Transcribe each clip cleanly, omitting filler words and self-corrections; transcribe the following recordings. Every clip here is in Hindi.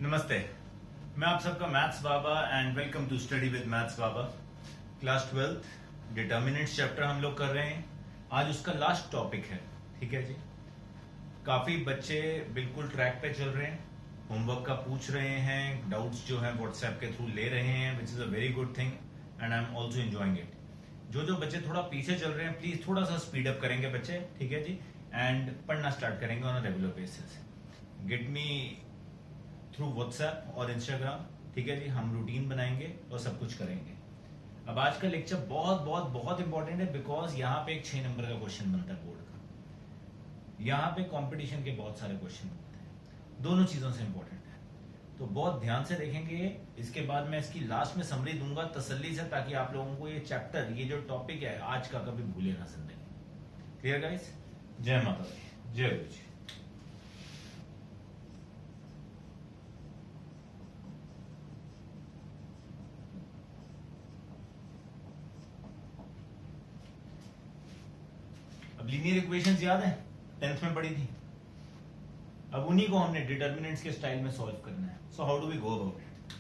नमस्ते, मैं आप सबका Maths Baba and welcome to study with Maths Baba. Class 12 determinants chapter हम लोग कर रहे हैं। आज उसका लास्ट टॉपिक है, ठीक है जी। काफी बच्चे बिल्कुल ट्रैक पे चल रहे हैं, होमवर्क का पूछ रहे हैं, डाउट्स जो है व्हाट्सएप के थ्रू ले रहे हैं, which is a very good thing and I am also enjoying it. जो बच्चे थोड़ा पीछे चल रहे हैं, प्लीज थोड़ा सा स्पीड अप करेंगे बच्चे, ठीक है जी, एंड पढ़ना स्टार्ट करेंगे on a regular basis. Get me through WhatsApp और इंस्टाग्राम, ठीक है जी। हम रूटीन बनाएंगे और सब कुछ करेंगे। अब आज का लेक्चर बहुत बहुत बहुत इंपॉर्टेंट है, बिकॉज यहाँ पे एक 6 नंबर का क्वेश्चन बनता है बोर्ड का। यहाँ पे कंपटीशन के बहुत सारे क्वेश्चन बनते हैं, दोनों चीजों से इंपॉर्टेंट है, तो बहुत ध्यान से देखेंगे। इसके बाद मैं इसकी लास्ट में समरी दूंगा तसल्ली से, ताकि आप लोगों को ये चैप्टर, ये जो टॉपिक है आज का, कभी भूले ना जिंदगी। Clear guys? जय माता दी, जय गुरु जी। अब लीनियर इक्वेशंस याद है, 10th में पढ़ी थी। अब उन्हीं को हमने डिटर्मिनेंट्स के स्टाइल में सॉल्व करना है। So how do we go about it?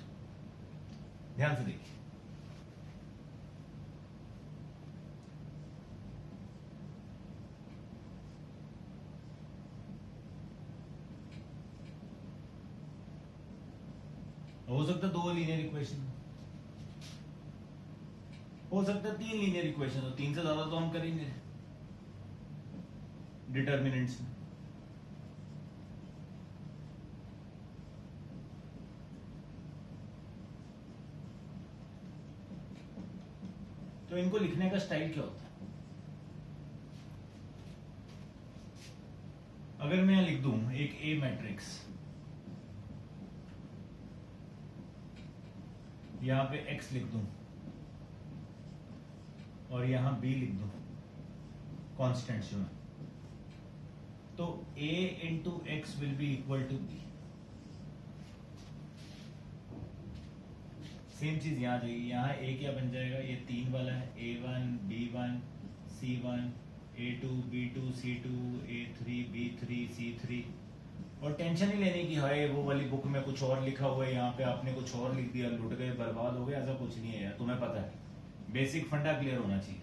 ध्यान से देखिए। हो सकता है 2 लीनियर इक्वेशन, हो सकता है 3 लीनियर इक्वेशन हो, 3 से ज्यादा तो हम कर ही नहीं रहे डिटर्मिनेंट्स में। तो इनको लिखने का स्टाइल क्या होता है? अगर मैं लिख दूं एक ए मैट्रिक्स, यहां पे एक्स लिख दूं और यहां बी लिख दूं, कॉन्स्टेंट्स जो है, तो a into x will be equal to b. Same चीज यहां जाएगी, यहां a क्या बन जाएगा, ये 3 वाला है, a1 b1 c1 a2 b2 c2 a3 b3 c3। और टेंशन ही लेने की है, वो वाली बुक में कुछ और लिखा हुआ है, यहाँ पे आपने कुछ और लिख दिया, लुट गए, बर्बाद हो गए, ऐसा कुछ नहीं है यार। तुम्हें पता है, बेसिक फंडा क्लियर होना चाहिए।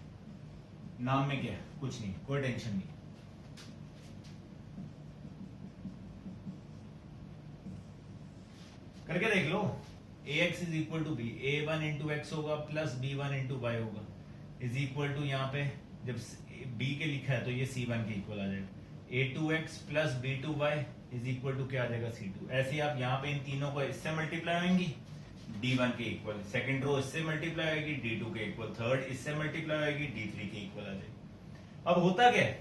नाम में क्या है, कुछ नहीं, कोई टेंशन नहीं। करके देख लो। ax is equal to b, a1 into x होगा प्लस b1 इंटू वाई होगा, इज इक्वल टू, यहाँ पे जब b के लिखा है तो ये c1 के इक्वल आ जाएगा। a2x plus b2y is equal to क्या आ जाएगा, c2। ऐसे ही आप यहाँ पे इन तीनों को इससे मल्टीप्लाई होंगी, d1 के इक्वल, सेकंड रो इससे मल्टीप्लाई होगी d2 के इक्वल, थर्ड इससे मल्टीप्लाई होगी d3 के इक्वल आ जाएगी। अब होता क्या है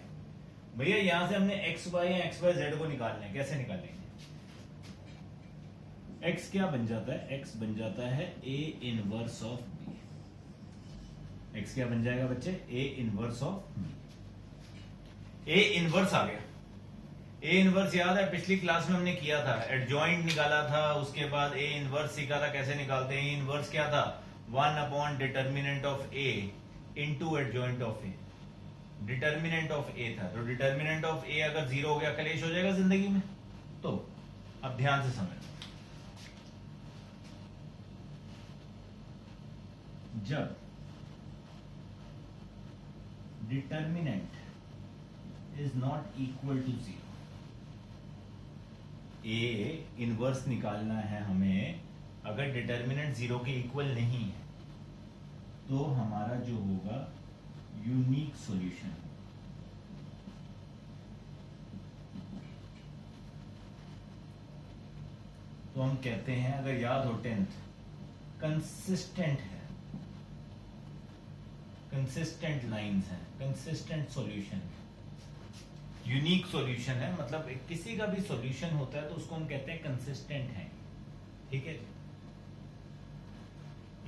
भैया, यहां से हमने xy या xyz को निकालना है। कैसे निकालेंगे? x क्या बन जाता है, x बन जाता है a inverse of b। x क्या बन जाएगा बच्चे, a inverse of b। a inverse आ गया। a इनवर्स याद है, पिछली क्लास में हमने किया था, एडजॉइंट निकाला था, उसके बाद a इनवर्स सीखा था कैसे निकालते हैं। a इनवर्स क्या था, 1 upon determinant of a into adjoint of a। Determinant of a था, तो डिटर्मिनेंट ऑफ a अगर 0 हो गया, कलेश हो जाएगा जिंदगी में। तो अब ध्यान से समझ, जब determinant is not equal to 0, A inverse निकालना है हमें, अगर डिटर्मिनेंट 0 के इक्वल नहीं है तो हमारा जो होगा यूनिक सॉल्यूशन। तो हम कहते हैं, अगर याद हो 10th, कंसिस्टेंट है, कंसिस्टेंट लाइंस हैं, कंसिस्टेंट सॉल्यूशन, यूनिक सॉल्यूशन है। मतलब किसी का भी सॉल्यूशन होता है तो उसको हम कहते हैं कंसिस्टेंट है, ठीक है।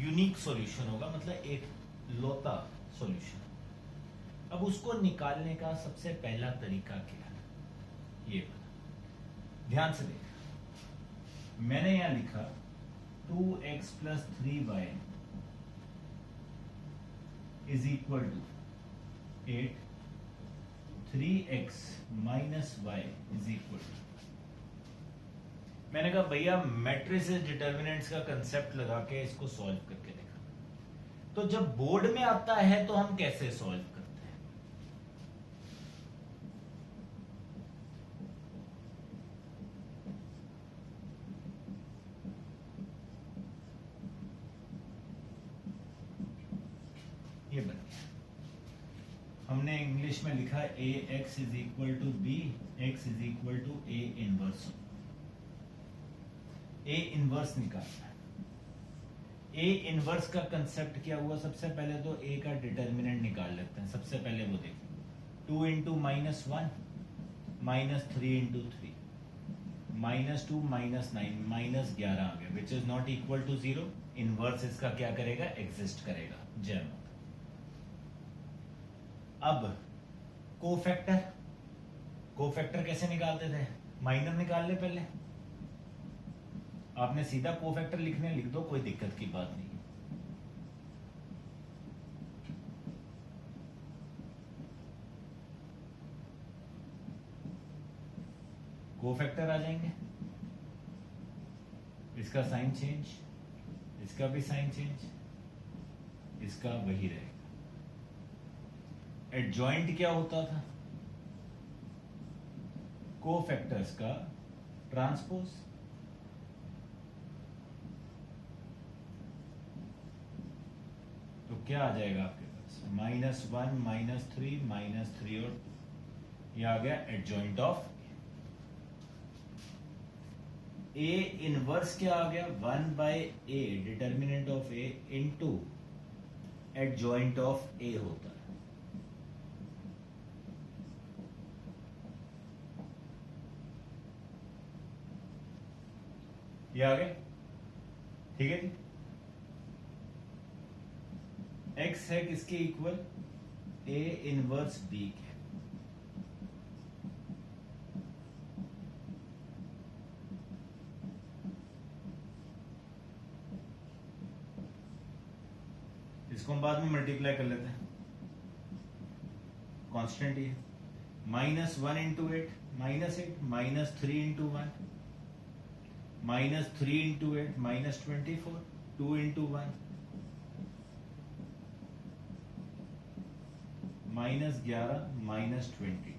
यूनिक सॉल्यूशन होगा मतलब एक लौता सॉल्यूशन। अब उसको निकालने का सबसे पहला तरीका क्या है, ये ध्यान से देखा। मैंने यहां लिखा 2x plus 3y is equal to 8, 3x minus y is equal to मैंने कहा भैया मैट्रिसेस डिटर्मिनेंट्स का कंसेप्ट लगा के इसको सॉल्व करके देखा। तो जब बोर्ड में आता है तो हम कैसे सॉल्व करते हैं? ये बन गया, हमने इंग्लिश में लिखा A X is equal to B, X is equal to A inverse. A inverse निकालना है। ए इनवर्स का कंसेप्ट क्या हुआ? सबसे पहले तो ए का डिटर्मिनेंट निकाल लेते हैं। सबसे पहले वो देखो, 2 into minus one minus 3 into 3 -2 -9 -11 आ गया, which is not equal to 0। Inverse इसका क्या करेगा? एग्जिस्ट करेगा। जय माता। अब कोफैक्टर, कोफैक्टर कैसे निकालते थे? माइनर निकाल ले पहले। आपने सीधा कोफैक्टर लिखने लिख दो, कोई दिक्कत की बात नहीं। कोफैक्टर आ जाएंगे, इसका साइन चेंज, इसका भी साइन चेंज, इसका वही रहेगा। एडजॉइंट क्या होता था? कोफैक्टर्स का ट्रांसपोज। तो क्या आ जाएगा आपके पास? -1 -3 -3 और ये आ गया एडजॉइंट ऑफ ए। इनवर्स क्या आ गया? 1/a, determinant of A into adjoint of A होता है। ये आ गया, ठीक है जी। x है किसके इक्वल? a इनवर्स b के। इसको हम बाद में मल्टीप्लाई कर लेते हैं, कांस्टेंट ही है। -1 इंटू 8 -8 -3 इंटू 1 -3 इंटू 8 -24 2 इंटू 1 -11 -22।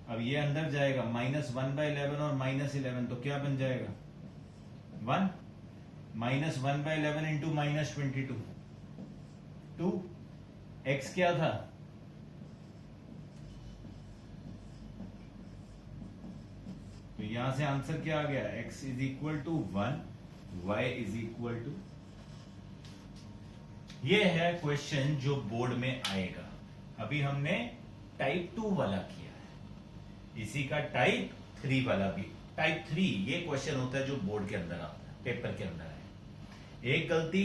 अब ये अंदर जाएगा, -1/11 और -11, तो क्या बन जाएगा? 1 -1/11 इंटू -22 2। x क्या था? तो यहां से आंसर क्या आ गया? x is equal to 1, y is equal to. ये है क्वेश्चन जो बोर्ड में आएगा। अभी हमने टाइप 2 वाला किया है, इसी का टाइप 3 वाला भी। टाइप 3 ये क्वेश्चन होता है जो बोर्ड के अंदर आता है, पेपर के अंदर है। एक गलती,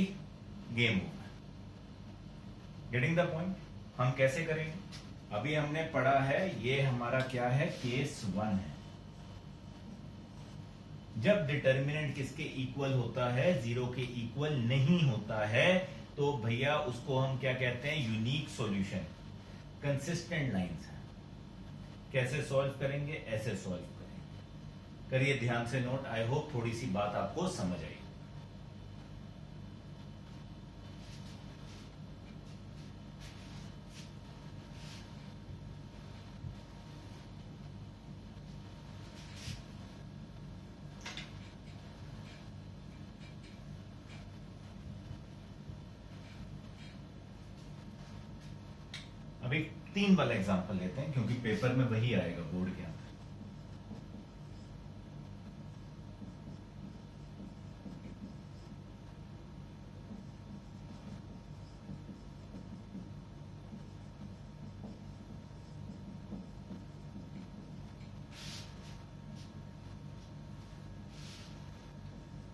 game over. Getting the point? हम कैसे करेंगे? अभी हमने पढ़ा है, ये हमारा क्या है? केस 1 है। जब डिटर्मिनेंट किसके इक्वल होता है? 0 के इक्वल नहीं होता है, तो भैया उसको हम क्या कहते हैं? Unique solution. कंसिस्टेंट लाइंस है। कैसे सॉल्व करेंगे? ऐसे सॉल्व करेंगे। करिए ध्यान से नोट। आई होप थोड़ी सी बात आपको समझ आई। अभी 3 वाला एग्जांपल लेते हैं, क्योंकि पेपर में वही आएगा बोर्ड के अंदर।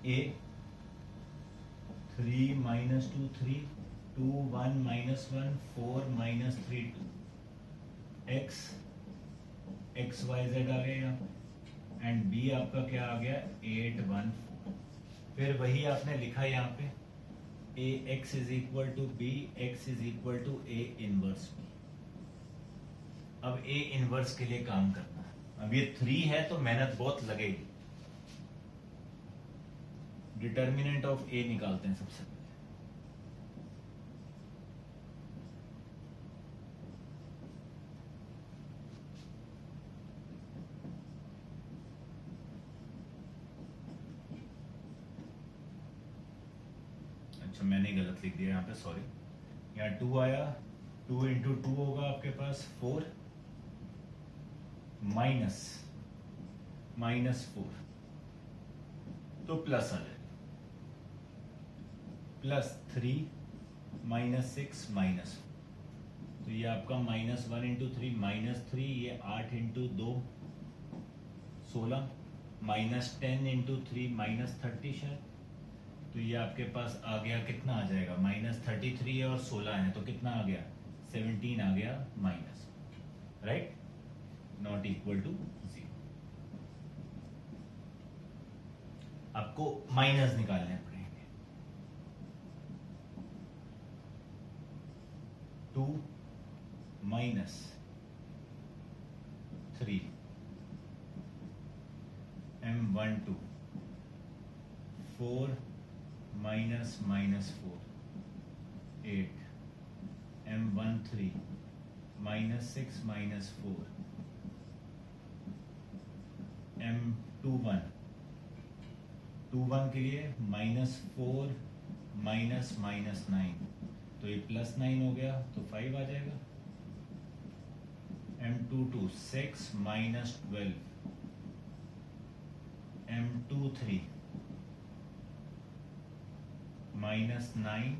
a 3 -2 3 2 1 -1 4 -3 2 x x y z आ गया यहाँ पे, एंड b आपका क्या आ गया? 8 1 4। फिर वही आपने लिखा यहाँ पे, a x is equal to b, x is equal to a inverse b। अब a इनवर्स के लिए काम करना है। अब ये 3 है तो मेहनत बहुत लगेगी। डिटर्मिनेंट ऑफ ए निकालते हैं सबसे पहले। अच्छा मैंने गलत लिख दिया यहाँ पे, सॉरी। यहाँ 2 आया, 2 इंटू 2 होगा आपके पास 4 माइनस 4 तो प्लस आ जाएगा, +3 -6 -4 तो ये आपका -1 इंटू 3 -3, ये 8 इंटू 2 16, -10 इंटू 3 -30 शायद, तो ये आपके पास आ गया, कितना आ जाएगा, -33 है और 16 है तो कितना आ गया, 17 आ गया minus, right, not equal to 0। आपको माइनस निकालने पड़ेंगे। 2 minus 3 M12 4 minus -4 8 M13 -6 -4 M21 के लिए -4 -9 तो ये +9 हो गया तो 5 आ जाएगा। M22 6 -12 M23 -9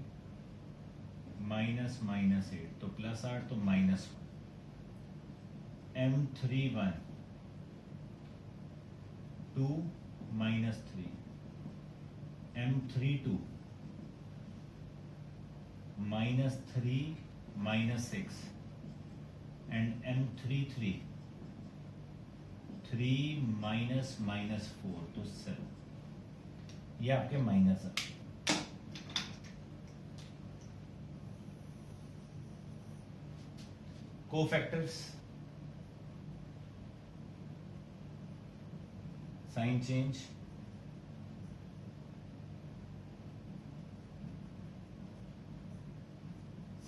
-8 तो +8 तो -1 M31 2 -3 M32 -3 -6 and M33 3 -4 तो 7, ये आपके माइनस है। Cofactors, sign change,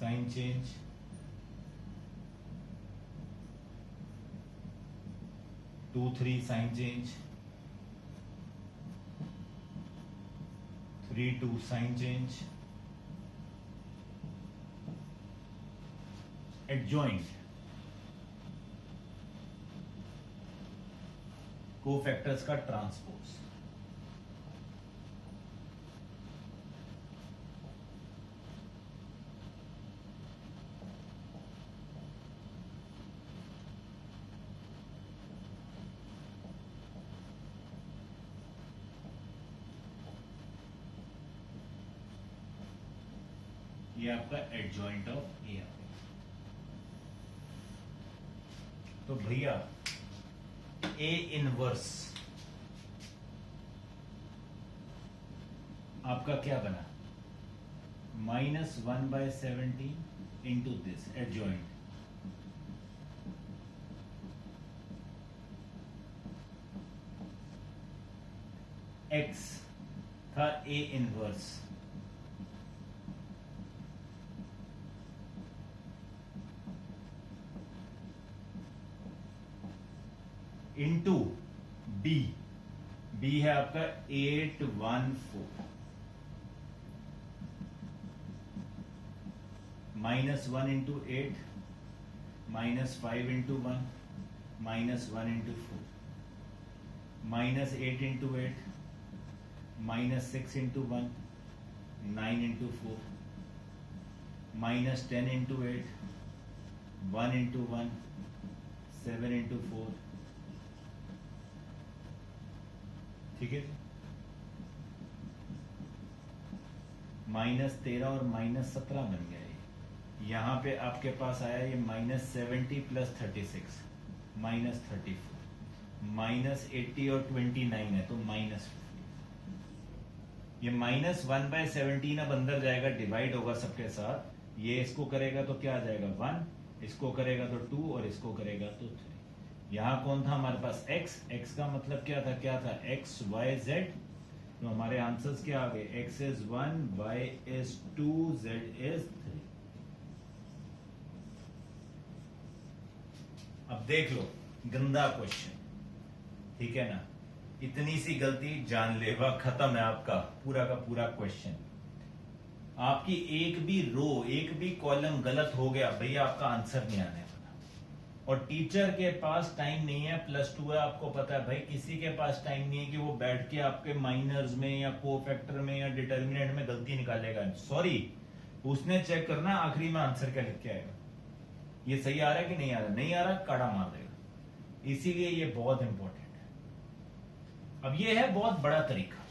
sign change, two 3 sign change, 3 2 sign change, adjoint, cofactors का ट्रांसपोज, ये आपका एडजॉइंट ऑफ ए। तो भैया ए इनवर्स आपका क्या बना, -1/17 इंटू दिस एडजॉइंट, एक्स था A inverse, into B, B है आपका 814 -1 into 8 -5 into 1 -1 into 4 -8 into 8 -6 into 1 9 into 4 -10 into 8 1 into 1 7 into 4, ठीक है। -13 और -17 बन गया ये। यहाँ पे आपके पास आया ये -70 + 36 -34, -80 और 29 है तो -50। ये -1/17 अब अंदर जाएगा, डिवाइड होगा सबके साथ, ये इसको करेगा तो क्या आ जाएगा 1, इसको करेगा तो 2 और इसको करेगा तो 3। यहाँ कौन था हमारे पास x, x का मतलब क्या था x y z। तो हमारे आंसर्स क्या आ गए, x is 1, y is 2, z is 3। अब देख लो, गंदा क्वेश्चन, ठीक है ना, इतनी सी गलती जानलेवा, खत्म है आपका पूरा का पूरा क्वेश्चन। आपकी एक भी रो, एक भी कॉलम गलत हो गया भैया, आपका आंसर नहीं आने वाला। और टीचर के पास टाइम नहीं है, +2 है, आपको पता है भाई, किसी के पास टाइम नहीं है कि वो बैठ के आपके माइनर्स में या कोफैक्टर में या डिटर्मिनेंट में गलती निकालेगा। सॉरी, उसने चेक करना आखिरी में आंसर क्या लिख के आएगा, ये सही आ रहा है कि नहीं आ रहा, नहीं आ रहा काड़ा मार देगा। इसीलिए ये बहुत इंपॉर्टेंट है। अब ये है बहुत बड़ा तरीका,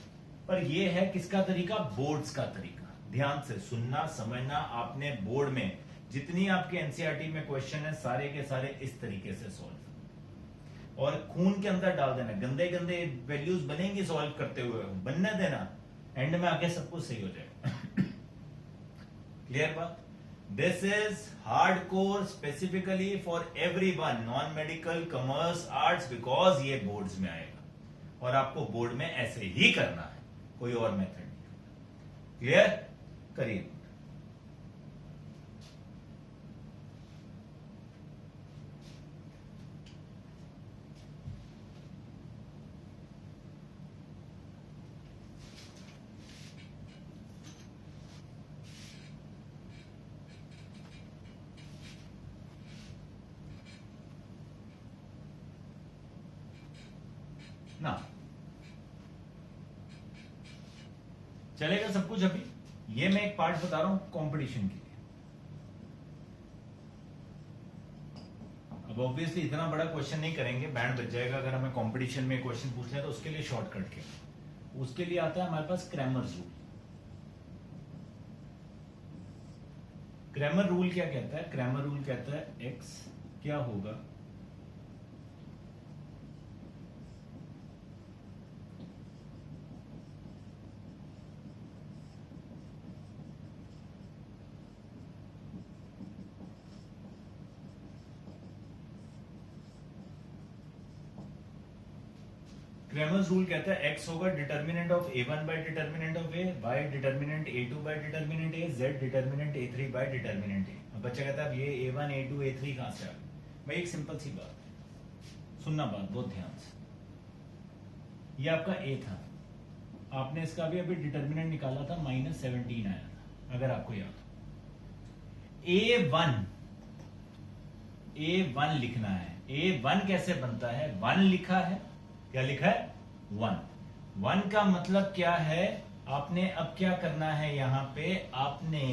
पर ये है किसका तरीका, बोर्ड्स का तरीका। ध्यान से सुनना समझना, आपने बोर्ड में जितनी आपके एनसीईआरटी में क्वेश्चन है सारे के सारे इस तरीके से सॉल्व, और खून के अंदर डाल देना। गंदे गंदे वैल्यूज बनेंगी सॉल्व करते हुए, बनने देना, एंड में आके सब कुछ सही हो जाएगा। क्लियर बात। This is hard core specifically for everyone, non medical, commerce, arts, because ये बोर्ड्स में आएगा और आपको बोर्ड में ऐसे ही करना है, कोई और मेथड नहीं। क्लियर, करिए। ना चलेगा सब कुछ। अभी ये मैं एक पार्ट बता रहा हूं कंपटीशन के लिए। अब ऑब्वियसली इतना बड़ा क्वेश्चन नहीं करेंगे, बैंड बच जाएगा अगर हमें कंपटीशन में क्वेश्चन पूछना है, तो उसके लिए शॉर्टकट के उसके लिए आता है हमारे पास क्रैमर्स रूल। क्रैमर रूल क्या कहता है, क्रैमर रूल कहता है x क्या होगा, क्रैमर्स रूल कहता है x होगा determinant of a1 bye determinant of a, y determinant a2 bye determinant a, z determinant a3 bye determinant a। अब बच्चा कहता है ये a1 a2 a3 कहां से आ गया। भाई एक सिंपल सी बात, सुनना बात बहुत ध्यान से। ये आपका a था, आपने इसका भी अभी डिटर्मिनेंट निकाला था, -17 आया था अगर आपको याद हो। a1 लिखना है। a1 कैसे बनता है, 1 लिखा है, क्या लिखा है 1 का मतलब क्या है, आपने अब क्या करना है, यहां पे आपने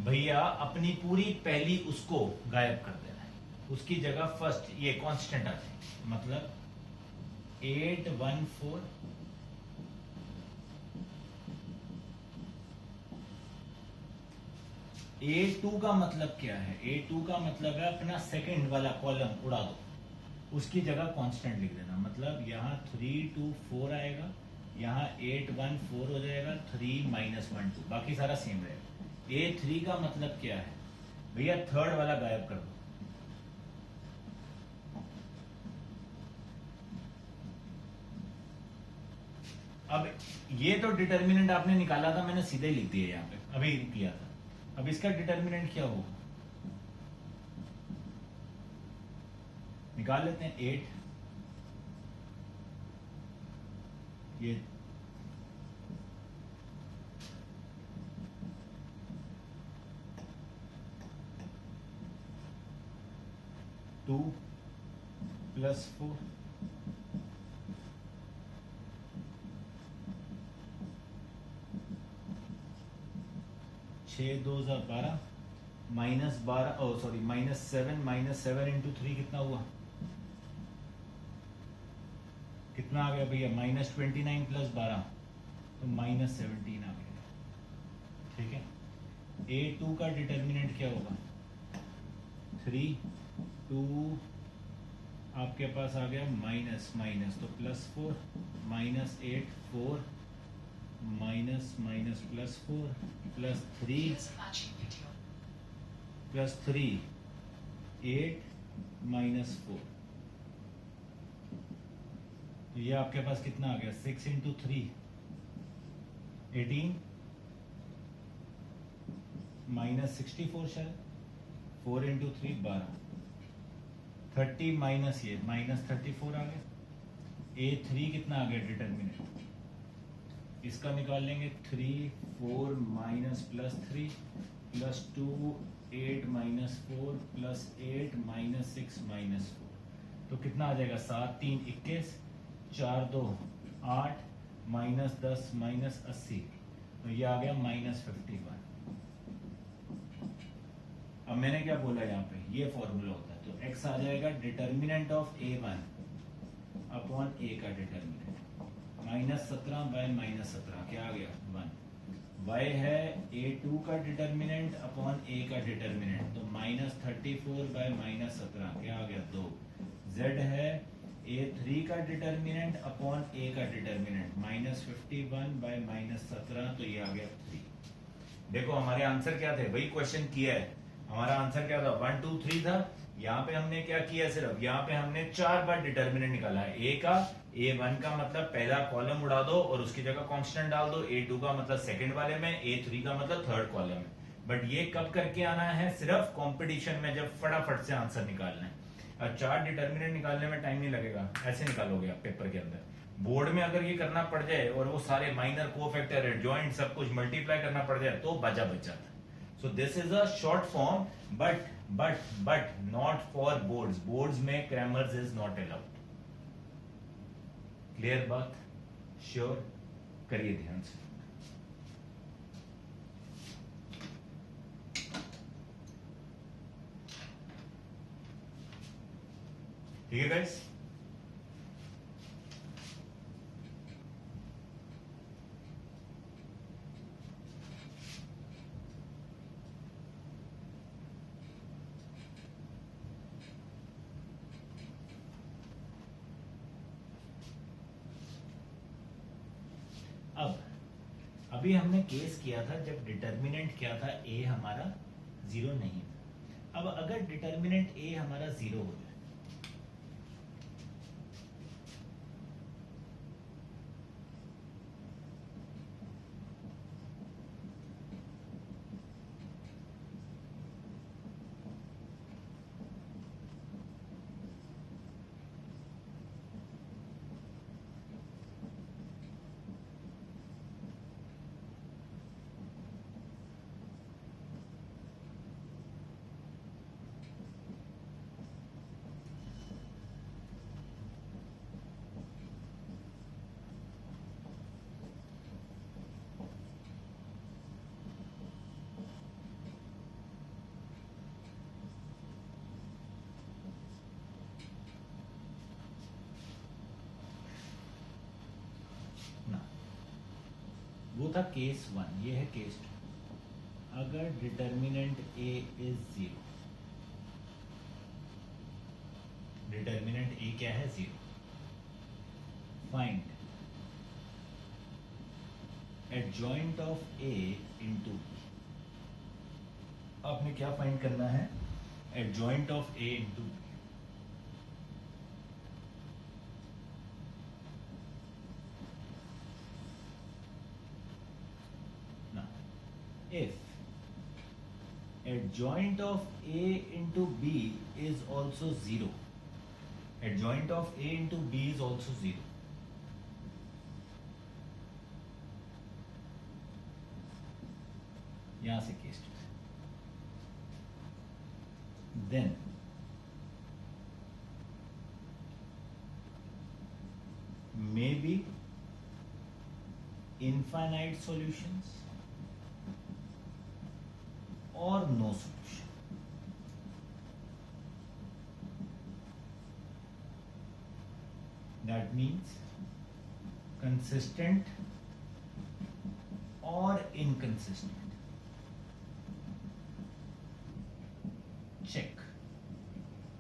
भैया अपनी पूरी पहली उसको गायब कर देना है, उसकी जगह फर्स्ट ये कांस्टेंट आ जाए, मतलब 814 A2 का मतलब क्या है, A2 का मतलब है अपना सेकंड वाला कॉलम उड़ा दो, उसकी जगह कांस्टेंट लिख देना, मतलब यहाँ 3 2 4 आएगा, यहाँ 8 1 4 हो जाएगा, 3 -1 2, बाकी सारा सेम रहेगा। A3 का मतलब क्या है भैया, थर्ड वाला गायब कर दो, अब ये तो डिटर्मिनेंट आपने निकाला था, मैंने सीधे लिख दिया यहाँ पे, अभी किया था। अब इसका डिटर्मिनेंट क्या होगा, निकाल लेते हैं 8, ये 2 + 4 6 2 12 -12 सॉरी -7 इंटू 3 कितना हुआ, कितना आ गया भैया, -29 + 12 तो -17 आ गया। ठीक है, A2 का डिटर्मिनेंट क्या होगा, 3 2 आपके पास आ गया माइनस माइनस तो +4 -8 4 माइनस +4 +3 +3 8 -4 ये आपके पास कितना आ गया 6 इंटू 3 18 माइनस 64 शायद 4 इंटू 3 12 30 माइनस ये माइनस 34 आ गया। A3 कितना आ गया डिटर्मिनेंट, इसका निकाल लेंगे 3 4 minus plus 3 plus 2 8 minus 4 plus 8 minus 6 minus 4, तो कितना आ जाएगा 7 3 21 4 2 8 माइनस 10 माइनस 80, तो ये आ गया माइनस 51। अब मैंने क्या बोला यहाँ पे, ये फॉर्मूला होता है, तो x आ जाएगा determinant of A1 upon A का डिटर्मिनेंट माइनस 17 बाय माइनस 17 क्या आ गया 1, y है A2 का डिटर्मिनेंट अपॉन A का डिटर्मिनेंट, तो माइनस 34 बाय माइनस 17 क्या आ गया 2, z है A3 का डिटर्मिनेंट अपॉन A का डिटर्मिनेंट माइनस 51 बाय माइनस 17, तो ये आ गया 3। देखो हमारे आंसर क्या थे, वही क्वेश्चन किया है, हमारा आंसर क्या था 1 2 3 था। यहाँ पे हमने क्या किया, सिर्फ यहाँ पे हमने 4 बार डिटर्मिनेंट निकाला है। A का A1 का मतलब पहला कॉलम उड़ा दो और उसकी जगह कांस्टेंट डाल दो, A2 का मतलब सेकंड वाले में, A3 का मतलब थर्ड कॉलम में। बट ये कब करके आना है, सिर्फ कंपटीशन में जब फटाफट से आंसर निकालना है। और 4 डिटर्मिनेंट निकालने में टाइम नहीं लगेगा, ऐसे निकालोगे आप पेपर के अंदर। बोर्ड में अगर ये करना पड़ जाए और वो सारे माइनर कोफैक्टर एडजॉइंट सब कुछ मल्टीप्लाई करना पड़ जाए तो बचा बच जाता है। So this is a short form, but not for boards. Boards में grammars is not allowed. Clear बात? Sure? करिए ध्यान से। ठीक है guys? अब अभी हमने केस किया था जब डिटर्मिनेंट क्या था, a हमारा 0 नहीं था। अब अगर डिटर्मिनेंट a हमारा 0 हो जाए, वो था केस 1, ये है केस 2। अगर determinant a is 0, determinant a क्या है 0, find adjoint of a into b। आपने क्या फाइंड करना है, adjoint of a into b। If adjoint of A into B is also 0, adjoint of A into B is also 0, यहां से case then maybe infinite solutions or no solution. That means consistent or inconsistent. Check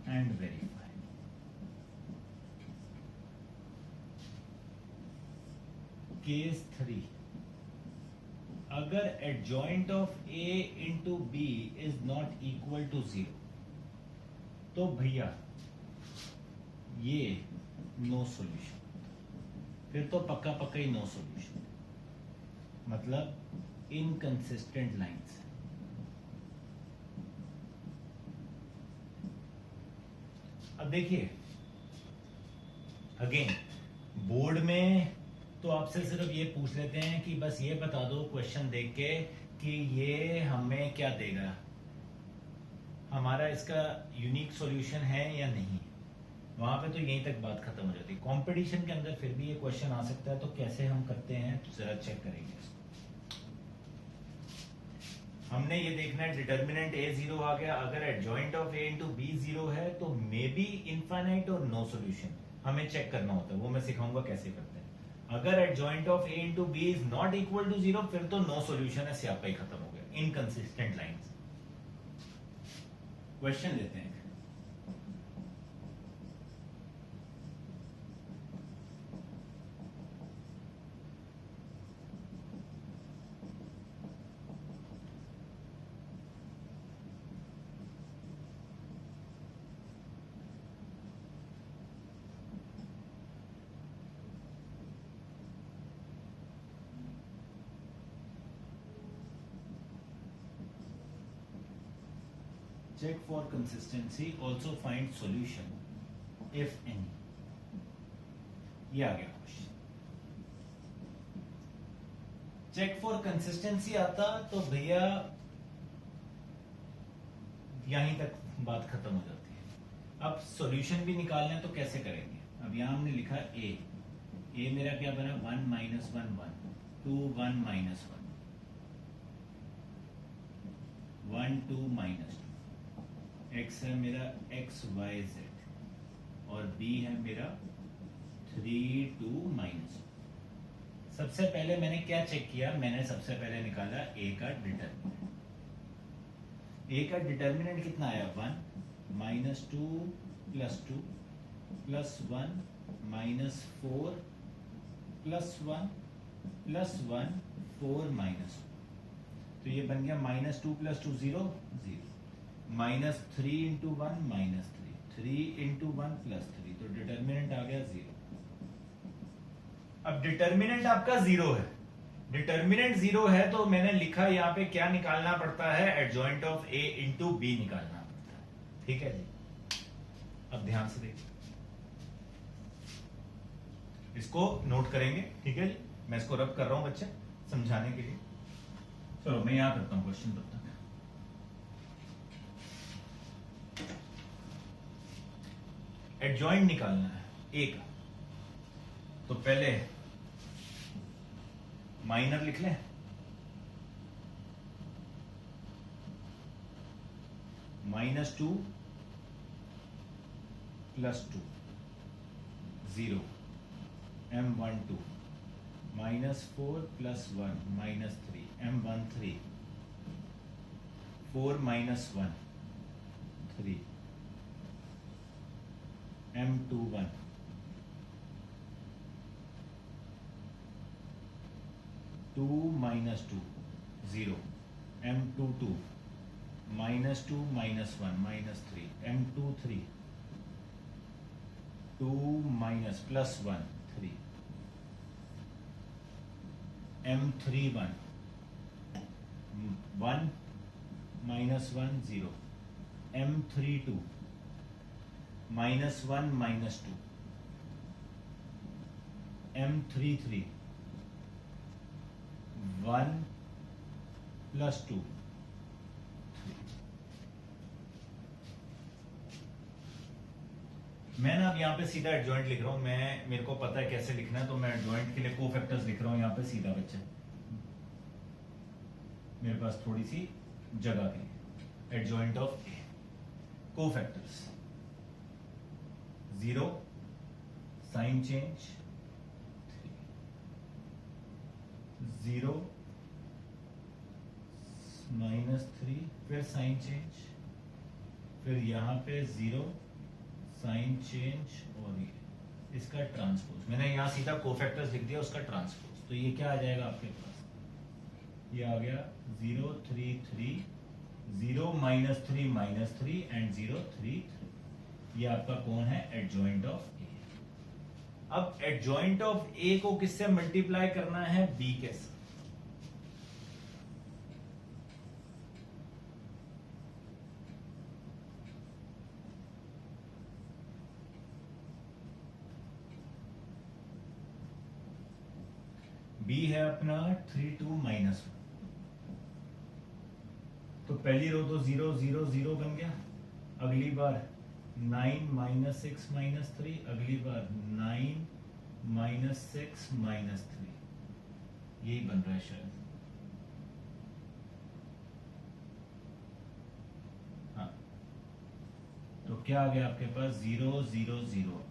and verify. Case 3, अगर adjoint of a into B is not equal to 0, तो भैया ये नो सॉल्यूशन। फिर तो पक्का पक्का ही नो सॉल्यूशन, मतलब इनकंसिस्टेंट लाइंस। अब देखिए अगेन, बोर्ड में तो आपसे सिर्फ ये पूछ लेते हैं कि बस ये बता दो क्वेश्चन देख के कि ये हमें क्या देगा, हमारा इसका यूनिक सॉल्यूशन है या नहीं। वहां पे तो यहीं तक बात खत्म हो जाती है। कंपटीशन के अंदर फिर भी ये क्वेश्चन आ सकता है, तो कैसे हम करते हैं तो जरा चेक करेंगे। हमने ये देखना है डिटर्मिनेंट ए जीरो आ गया, अगर adjoint of A into B zero है तो मे बी इनफाइनाइट और नो सॉल्यूशन हमें चेक करना होता है, वो मैं सिखाऊंगा कैसे करते हैं। अगर adjoint of A into B is not equal to zero फिर तो नो सॉल्यूशन है, स्यापा ही खत्म हो गया, इनकंसिस्टेंट लाइंस। क्वेश्चन लेते हैं। Check for consistency, also find solution if any। ये आ गया क्वेश्चन। चेक फॉर कंसिस्टेंसी आता तो भैया यहीं तक बात खत्म हो जाती है। अब सॉल्यूशन भी निकालना है तो कैसे करेंगे। अब यहां हमने लिखा ए मेरा क्या बना 1 माइनस 1 1 2 1 माइनस 1 1 2 माइनस 2, x है मेरा x y z और b है मेरा 3 2 माइनस। सबसे पहले मैंने क्या चेक किया, मैंने सबसे पहले निकाला a का डिटर्मिनेंट। a का डिटर्मिनेंट कितना आया 1 minus 2 plus 2 plus 1 minus 4 plus 1 plus 1 4 minus, तो ये बन गया minus 2 plus 2 0 0, minus 3 into 1 minus 3 into 1 plus 3, तो डिटर्मिनेंट आ गया 0। अब डिटर्मिनेंट आपका 0 है, डिटर्मिनेंट 0 है तो मैंने लिखा यहाँ पे क्या निकालना पड़ता है, adjoint of A into B निकालना पड़ता है। ठीक है जी, अब ध्यान से देखिए, इसको नोट करेंगे। ठीक है जी, मैं इसको रब कर रहा हूं बच्चे समझाने के लिए। चलो मैं यहां करता हूं क्वेश्चन तब तक। एडजॉइंट निकालना है ए का, तो पहले माइनर लिख लें, -2 plus 2 0 m12 -4 plus 1 -3 m13 4 minus 1 3 m21 2 minus 2 0 m22 minus 2 minus 1 minus 3 m23 2 minus plus 1 3 m31 1 minus 1 0 m32 minus 1 minus 2 m33 1 plus 2 मैं ना अब यहाँ पे सीधा एडजॉइंट लिख रहा हूं, मैं मेरे को पता है कैसे लिखना है, तो मैं एडजॉइंट के लिए कोफैक्टर्स लिख रहा हूं यहाँ पे सीधा बच्चे, मेरे पास थोड़ी सी जगह के लिए। Adjoint of A cofactors 0 sign change 0 -3 फिर साइन चेंज, फिर यहाँ पे 0 साइन चेंज और ये इसका ट्रांसपोज। मैंने यहाँ सीधा कोफैक्टर्स लिख दिया, उसका ट्रांसपोज, तो ये क्या आ जाएगा आपके पास, ये आ गया 0 3 3 0 -3 -3 एंड 0 3 3। ये आपका कौन है, एडजॉइंट ऑफ ए। अब एडजॉइंट ऑफ ए को किससे मल्टीप्लाई करना है, बी के साथ। बी है अपना 3 2 -1, तो पहली रो तो 0 0 0 बन गया। अगली बार 9 - 6 - 3, अगली बार 9 - 6 - 3, यही बन रहा है शायद। हाँ, तो क्या आ गया आपके पास, 0 0 0।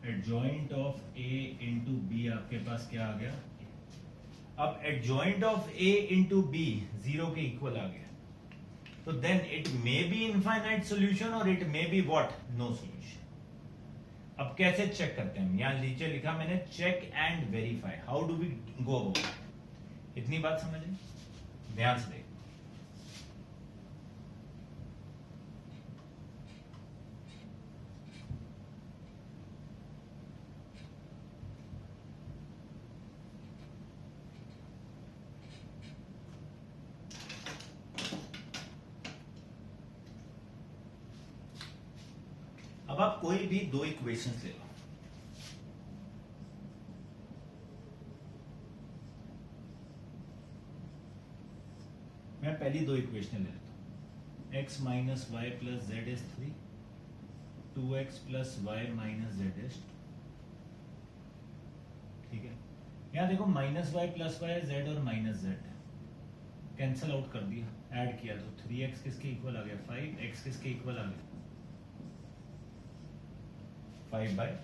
Adjoint of A into B आपके पास क्या आ गया। अब adjoint of A into B 0 के इक्वल आ गया, तो then it may be infinite solution और it may be what, no solution. अब कैसे चेक करते हैं, यहां नीचे लिखा मैंने check and verify, how do we go about. इतनी बात समझे, ध्यान से देख। अब आप कोई भी दो इक्वेशंस ले लो, मैं पहली दो इक्वेशन ले लेता हूं। x - y + z is 3, 2x + y - z is 2। ठीक है, यहां देखो -y + y z और -z कैंसल आउट कर दिया, ऐड किया तो 3x किसके इक्वल आ गया, 5x किसके इक्वल आ गया, 5/,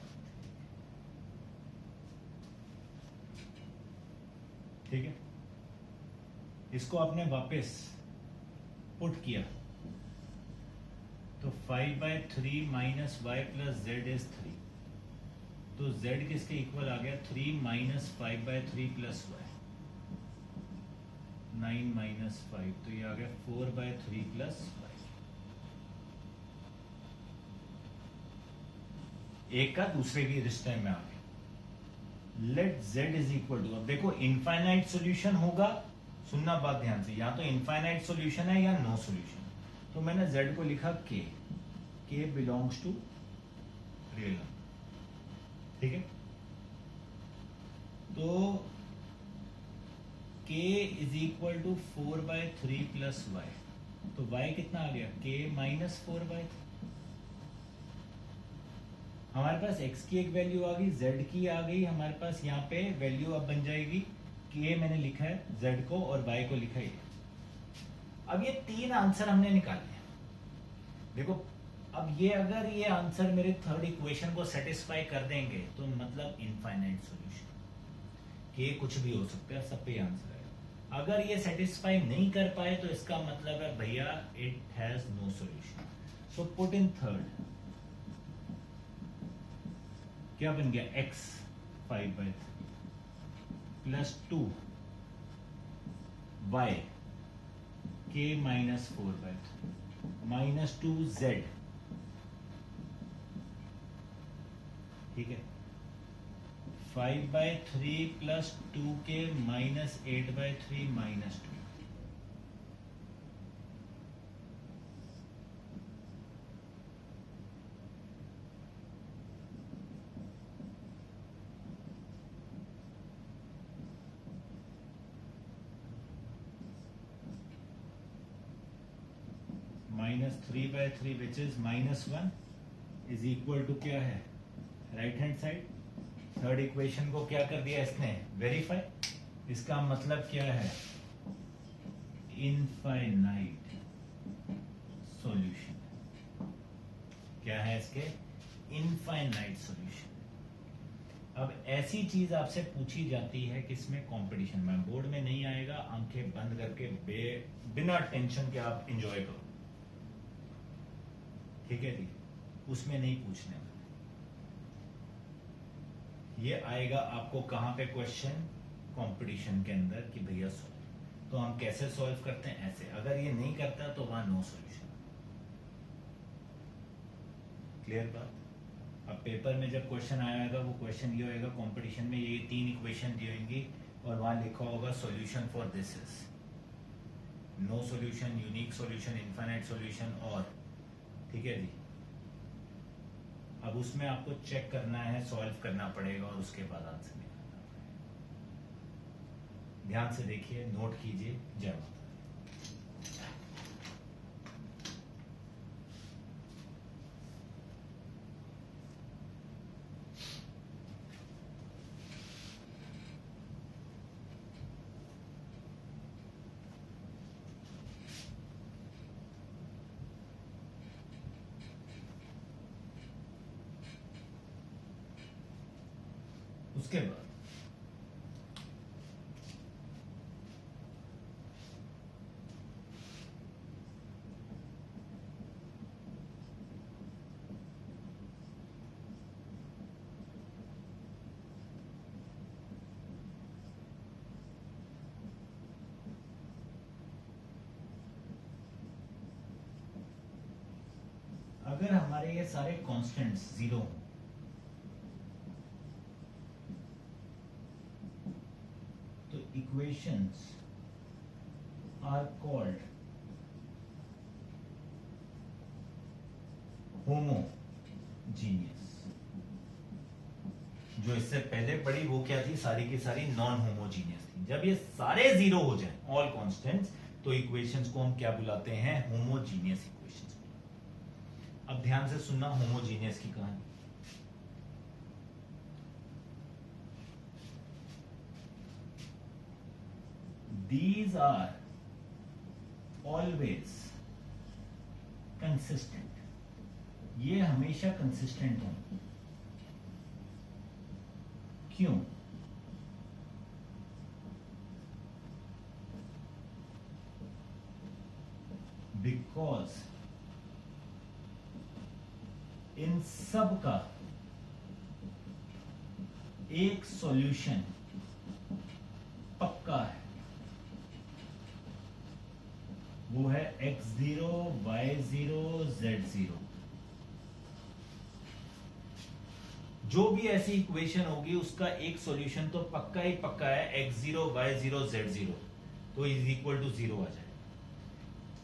ठीक है। इसको आपने वापस पुट किया तो 5/3 - y + z is 3, तो z किसके इक्वल आ गया, 3 - 5/3 + y, 9 - 5, तो ये आ गया 4/3 + y। एक का दूसरे की रिश्ते में आ गया। Let z is equal to, अब देखो इनफाइनाइट सॉल्यूशन होगा, सुनना बात ध्यान से, या तो इनफाइनाइट सॉल्यूशन है या नो सॉल्यूशन। तो मैंने z को लिखा k belongs to real number, ठीक है। तो k is equal to 4/3 + y, तो y कितना आ गया, k - 4/3। हमारे पास x की एक वैल्यू आ गई, z की आ गई, हमारे पास यहाँ पे वैल्यू अब बन जाएगी, k मैंने लिखा है z को और y को लिखा है। अब ये तीन आंसर हमने निकाले। देखो अब ये अगर ये आंसर मेरे थर्ड इक्वेशन को सेटिस्फाई कर देंगे तो मतलब इनफाइनाइट सॉल्यूशन, k कुछ भी हो सकता है, सब पे आंसर है। अगर ये सेटिस्फाई नहीं कर पाए तो इसका मतलब है भैया it has no solution. So put in third, क्या बन गया, x 5/3 + 2 y k - 4/3 - 2z, ठीक है। 5/3 + 2k - 8/3 - 2, -3/3 which is -1 is equal to क्या है, right hand side. Third equation को क्या कर दिया इसने, वेरीफाई। इसका मतलब क्या है, इनफाइनाइट सॉल्यूशन। क्या है इसके, इनफाइनाइट सॉल्यूशन। अब ऐसी चीज आपसे पूछी जाती है किसमें, कंपटीशन में। बोर्ड में नहीं आएगा, आंखें बंद करके बिना टेंशन के आप एंजॉय करो, ठीक है जी। उसमें नहीं पूछने वाले, ये आएगा आपको कहां पे क्वेश्चन, कंपटीशन के अंदर कि भैया सॉल्व। तो हम कैसे सॉल्व करते हैं, ऐसे। अगर ये नहीं करता तो वहां नो सॉल्यूशन। क्लियर बात। अब पेपर में जब क्वेश्चन आएगा वो क्वेश्चन ये होगा, कंपटीशन में ये 3 इक्वेशन दी होंगी और वहां लिखा होगा solution for this is no solution, unique solution, infinite solution और, ठीक है जी। अब उसमें आपको चेक करना है, सॉल्व करना पड़ेगा और उसके बाद आंसर निकालना पड़ेगा। ध्यान से देखिए, नोट कीजिए। जय माता। उसके बाद अगर हमारे ये सारे कांस्टेंट्स जीरो हों तो इक्वेशंस आर कॉल्ड होमोजीनियस। जो इससे पहले पढ़ी वो क्या थी, सारी की सारी नॉन होमोजीनियस थी। जब ये सारे जीरो हो जाएं, ऑल कांस्टेंट्स, तो इक्वेशंस को हम क्या बुलाते हैं, होमोजीनियस इक्वेशंस। अब ध्यान से सुनना होमोजीनियस की कहानी। These are always consistent. ये हमेशा कंसिस्टेंट होंगे। क्यों? Because इन सब का एक सॉल्यूशन पक्का है, वो है x0, y0, z0। जो भी ऐसी इक्वेशन होगी उसका एक सॉल्यूशन तो पक्का ही पक्का है, x0, y0, z0, तो इज इक्वल टू 0 आ जाए।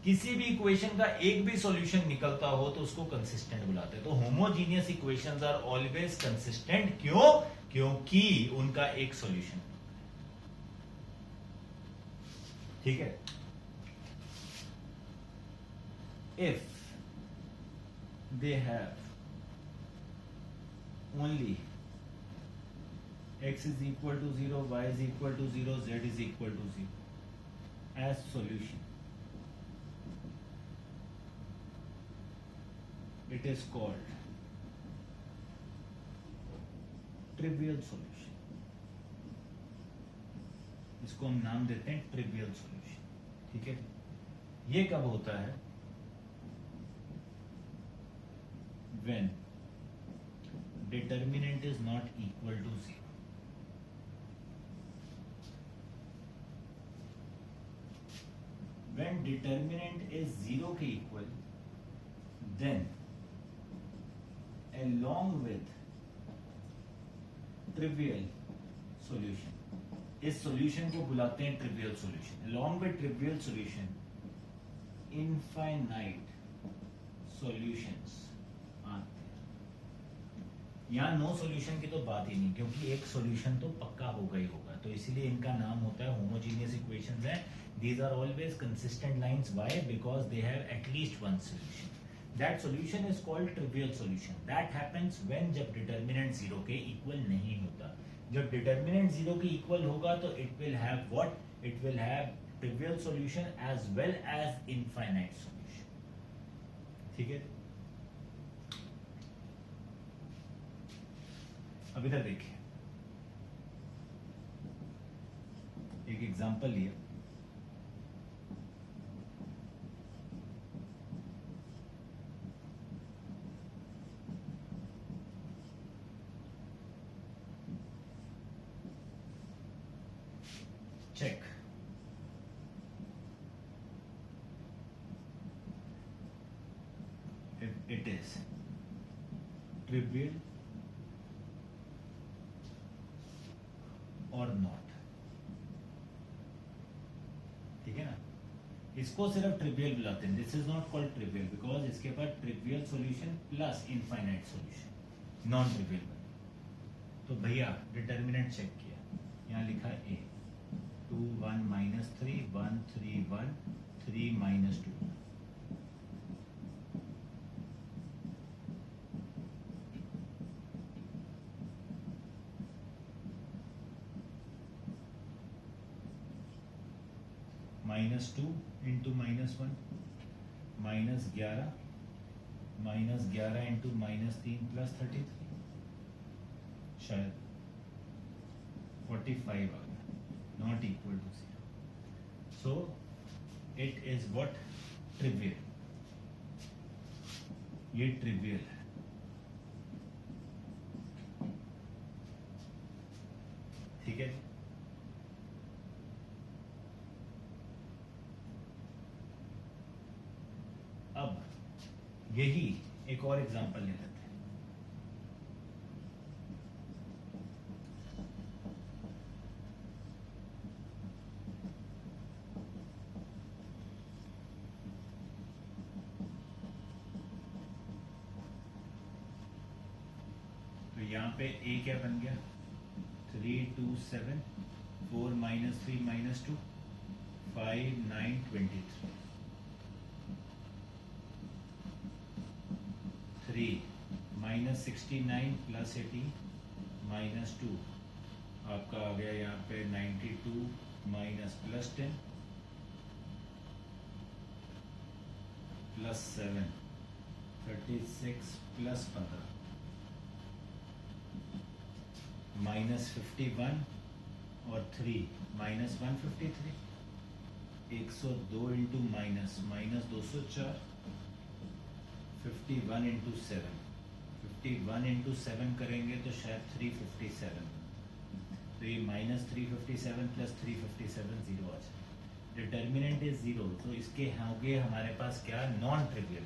किसी भी इक्वेशन का एक भी सॉल्यूशन निकलता हो तो उसको कंसिस्टेंट बुलाते हैं। तो homogeneous equations are always consistent. क्यों? क्योंकि उनका एक सॉल्यूशन, ठीक है। If they have only x is equal to 0, y is equal to 0, z is equal to 0 as solution, it is called trivial solution। इसको हम नाम देते हैं ट्रिवियल सॉल्यूशन, ठीक है। ये कब होता है? when determinant is not equal to 0। when determinant is 0 के equal, then along with trivial solution, इस solution को बुलाते हैं trivial solution। along with trivial solution, infinite solutions आते हैं। यहाँ नो सॉल्यूशन की तो बात ही नहीं, क्योंकि एक सॉल्यूशन तो पक्का होगा ही होगा, तो इसलिए इनका नाम होता है होमोजीनियस इक्वेशंस है। These are always consistent lines. Why? Because they have at least one solution. That solution is called trivial solution. That happens when जब डिटर्मिनेंट 0 के इक्वल नहीं होता। जब डिटर्मिनेंट 0 के इक्वल होगा तो it will have what? It will have trivial solution as well as infinite solution, ठीक है। अब इधर देखिए, एक एग्जांपल लिया। Check. If it is trivial और नॉट, ठीक है ना। इसको सिर्फ ट्रिवियल बुलाते हैं, this is not called trivial because इसके पास trivial solution plus infinite solution, non trivial. तो भैया डिटर्मिनेंट चेक किया, यहाँ लिखा ए 2 1 -3 1 3 1 3 -2, -2 इंटू -1 -11 -11 इंटू -3 प्लस 33, शायद 45 आ गया, not equal to 0। So it is what, trivial, ये ट्रिवियल है। ठीक है, अब यही एक और एग्जांपल ले लेते हैं। तो यहाँ पे a क्या बन गया, 3 2 7 4 -3 -2 5 9 23, 3 -69 प्लस 18 -2 आपका आ गया यहाँ पे 92 माइनस प्लस 10 प्लस 7 36 प्लस 15 -51 और 3 -153, 102 इंटू माइनस -204, 51 इंटू 7, 51 इंटू 7 करेंगे तो शायद 357, तो ये -357 प्लस 357 जीरो आ जाए, डिटर्मिनेंट इज जीरो। तो इसके होंगे हमारे पास क्या, non trivial,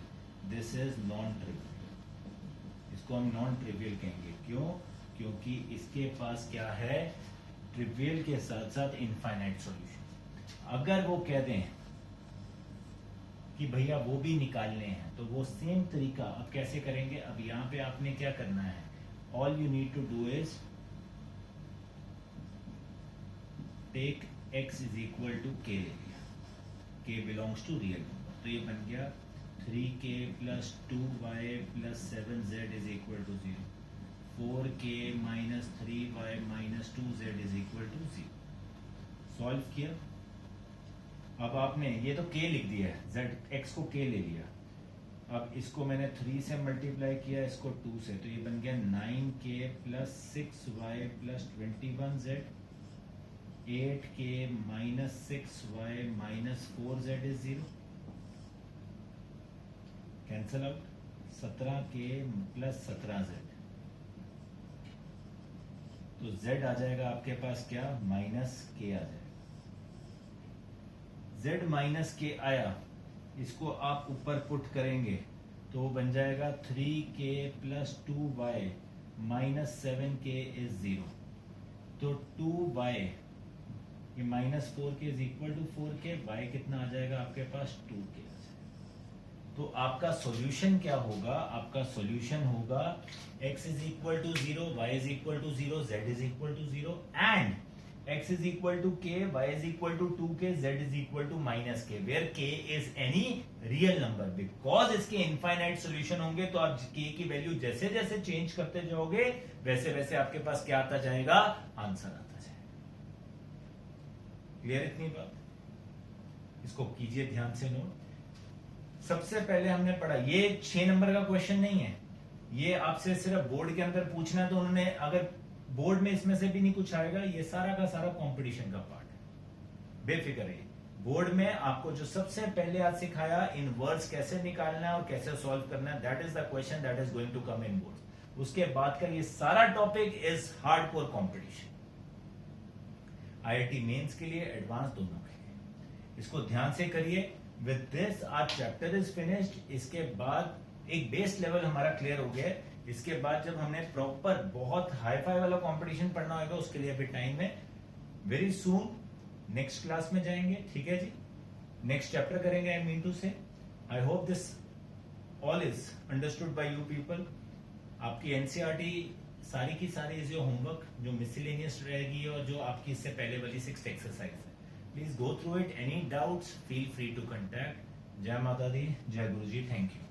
this is non trivial, इसको हम नॉन ट्रिवियल कहेंगे। क्यों, क्योंकि इसके पास क्या है, ट्रिवियल के साथ साथ इनफाइनाइट सॉल्यूशन। अगर वो कह दें कि भैया वो भी निकालने हैं तो वो सेम तरीका अब कैसे करेंगे। अब यहाँ पे आपने क्या करना है, all you need to do is take x is equal to k ले लिया, k belongs to real number, तो ये बन गया 3k plus 2y plus 7z is equal to 0, 4k minus 3y minus 2z is equal to 0। Solve किया, अब आपने ये तो k लिख दिया है, z x को k ले लिया, अब इसको मैंने 3 से मल्टीप्लाई किया, इसको 2 से, तो ये बन गया 9k plus 6y plus 21z, 8k minus 6y minus 4z is 0, cancel out, 17k plus 17z, तो z आ जाएगा आपके पास क्या, माइनस k आ जाएगा, z माइनस k आया, इसको आप ऊपर पुट करेंगे तो वो बन जाएगा 3k plus 2y minus 7k is 0, तो 2y ये minus 4k is equal to 4k, y कितना आ जाएगा आपके पास 2k। तो आपका सॉल्यूशन क्या होगा, आपका सॉल्यूशन होगा x is equal to 0, y is equal to 0, z is equal to 0 and x is equal to k, y is equal to 2k, z is equal to minus k, where k is any real number, because इसके infinite solution होंगे तो आप k की वैल्यू जैसे जैसे चेंज करते जाओगे वैसे वैसे आपके पास क्या आता जाएगा, आंसर आता जाएगा। क्लियर इतनी बात, इसको कीजिए ध्यान से नोट। सबसे पहले हमने पढ़ा, ये 6 नंबर का क्वेश्चन नहीं है, ये आपसे सिर्फ बोर्ड के अंदर पूछना है, तो उन्होंने अगर बोर्ड में इसमें से भी नहीं कुछ आएगा, ये सारा का सारा कंपटीशन का पार्ट है, बेफिक्र है। बोर्ड में आपको जो सबसे पहले आज सिखाया, इन वर्ड्स कैसे निकालना है और कैसे सॉल्व करना है, that is the question that is going to come in board. उसके बाद का ये सारा topic is hardcore competition, IIT mains के लिए, एडवांस दोनों के लिए। इसको ध्यान से करिए। With this our chapter is finished. इसके बाद एक बेस लेवल हमारा क्लियर हो गया है। इसके बाद जब हमने प्रॉपर बहुत हाई फाई वाला कंपटीशन पढ़ना होगा, उसके लिए अभी टाइम है। वेरी सून नेक्स्ट क्लास में जाएंगे, ठीक है जी। नेक्स्ट चैप्टर करेंगे, आई मीन टू से। I hope this all is understood by you people. आपकी एनसीईआरटी सारी की सारी जो होमवर्क जो मिसलेनियस रहेगी और जो आपकी इससे पहले वाली 6th एक्सरसाइज है, please go through it. Any doubts feel free to contact. जय माता दी, जय गुरु जी, थैंक यू।